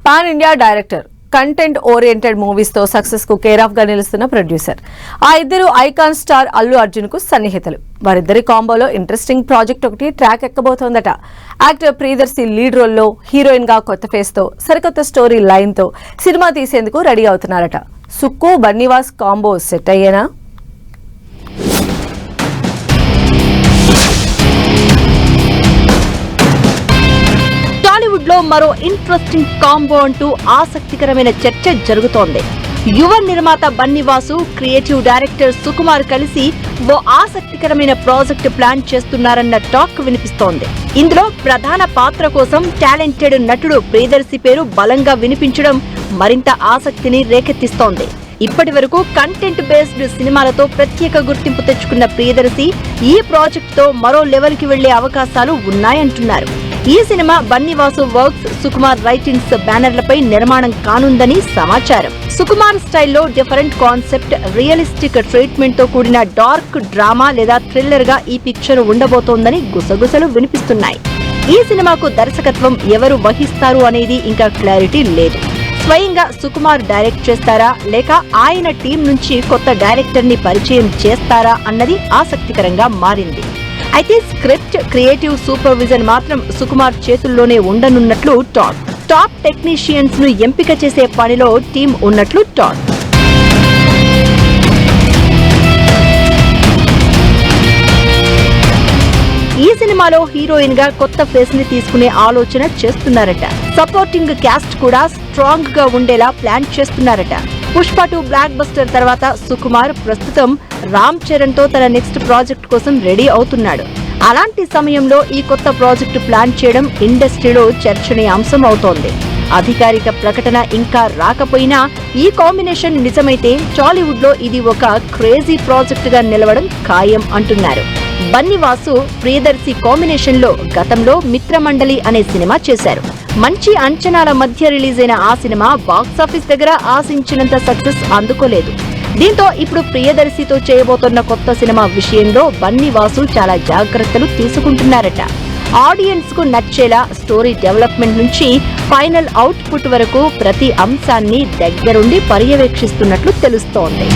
Pan India director, content oriented movies తో success కు care of గా నిలుస్తున్న ప్రొడ్యూసర్. ఆ ఇద్దరు ఐకాన్ స్టార్ అల్లు అర్జున్ కు సన్నిహితులు. వారిద్దరి కాంబోలో ఇంట్రెస్టింగ్ ప్రాజెక్ట్ ఒకటి ట్రాక్ ఎక్కబోతోందట. యాక్టర్ ప్రియదర్శి లీడ్ రోల్ లో హీరోయిన్ గా కొత్త ఫేస్ తో సరికొత్త స్టోరీ లైన్ తో సినిమా తీసేందుకు రెడీ అవుతున్నారట. సుక్కు బన్నీవాస్ కాంబో సెట్ అయ్యేనా? టాలీవుడ్ లో మరో ఇంట్రెస్టింగ్ కాంబో అంటూ ఆసక్తికరమైన చర్చ జరుగుతోంది. యువ నిర్మాత బన్నీవాసు, క్రియేటివ్ డైరెక్టర్ సుకుమార్ కలిసి ఓ ఆసక్తికరమైన ప్రాజెక్ట్ ప్లాన్ చేస్తున్నారన్న టాక్ వినిపిస్తోంది. ఇందులో ప్రధాన పాత్ర కోసం టాలెంటెడ్ నటుడు ప్రియదర్శి పేరు బలంగా వినిపించడం మరింత ఆసక్తిని రేకెత్తిస్తోంది. ఇప్పటి వరకు కంటెంట్ బేస్డ్ సినిమాలతో ప్రత్యేక గుర్తింపు తెచ్చుకున్న ప్రియదర్శి ఈ ప్రాజెక్ట్ తో మరో లెవెల్ కి వెళ్లే అవకాశాలు ఉన్నాయంటున్నారు. ఈ సినిమా బన్నీవాసు వర్క్స్, సుకుమార్ రైటింగ్స్ బ్యానర్లపై నిర్మాణం కానుందని సమాచారం. సుకుమార్ స్టైల్లో డిఫరెంట్ కాన్సెప్ట్, రియలిస్టిక్ ట్రీట్మెంట్ తో కూడిన డార్క్ డ్రామా లేదా థ్రిల్లర్ గా ఈ పిక్చర్ ఉండబోతోందని గుసగుసలు వినిపిస్తున్నాయి. ఈ సినిమాకు దర్శకత్వం ఎవరు వహిస్తారు అనేది ఇంకా క్లారిటీ లేదు. స్వయంగా సుకుమార్ డైరెక్ట్ చేస్తారా లేక ఆయన టీం నుంచి కొత్త డైరెక్టర్ ని పరిచయం చేస్తారా అన్నది ఆసక్తికరంగా మారింది. అయితే స్క్రిప్ట్, క్రియేటివ్ సూపర్విజన్ మాత్రం సుకుమార్ చేతుల్లోనే ఉండనున్నట్లు టాక్. టాప్ టెక్నీషియన్స్ ను ఎంపిక చేసే పనిలో టీం ఉన్నట్లు టాక్. ఈ సినిమాలో హీరోయిన్ గా కొత్త ఫేస్ ని తీసుకునే ఆలోచన చేస్తున్నారట. సపోర్టింగ్ క్యాస్ట్ కూడా స్ట్రాంగ్ గా ఉండేలా ప్లాన్ చేస్తున్నారట. పుష్ప 2 బ్లాక్ బస్టర్ తర్వాత సుకుమార్ ప్రస్తుతం రామ్ చరణ్ తో తన నెక్స్ట్ ప్రాజెక్ట్ కోసం రెడీ అవుతున్నాడు. అలాంటి సమయంలో ఈ కొత్త ప్రాజెక్టు ప్లాన్ చేయడం ఇండస్ట్రీలో చర్చనీయాంశం అవుతోంది. అధికారిక ప్రకటన ఇంకా రాకపోయినా ఈ కాంబినేషన్ నిజమైతే టాలీవుడ్ లో ఇది ఒక క్రేజీ ప్రాజెక్ట్ గా నిలవడం ఖాయం అంటున్నారు. బన్నీవాసు, ప్రియదర్శి కాంబినేషన్ లో గతంలో మిత్రమండలి అనే సినిమా చేశారు. మంచి అంచనాల మధ్య రిలీజ్ అయిన ఆ సినిమా బాక్సాఫీస్ దగ్గర ఆశించినంత సక్సెస్ అందుకోలేదు. దీంతో ఇప్పుడు ప్రియదర్శితో చేయబోతున్న కొత్త సినిమా విషయంలో బన్నీవాసు చాలా జాగ్రత్తలు తీసుకుంటున్నారట. ఆడియన్స్ కు నచ్చేలా స్టోరీ డెవలప్మెంట్ నుంచి ఫైనల్ అవుట్పుట్ వరకు ప్రతి అంశాన్ని దగ్గరుండి పర్యవేక్షిస్తున్నట్లు తెలుస్తోంది.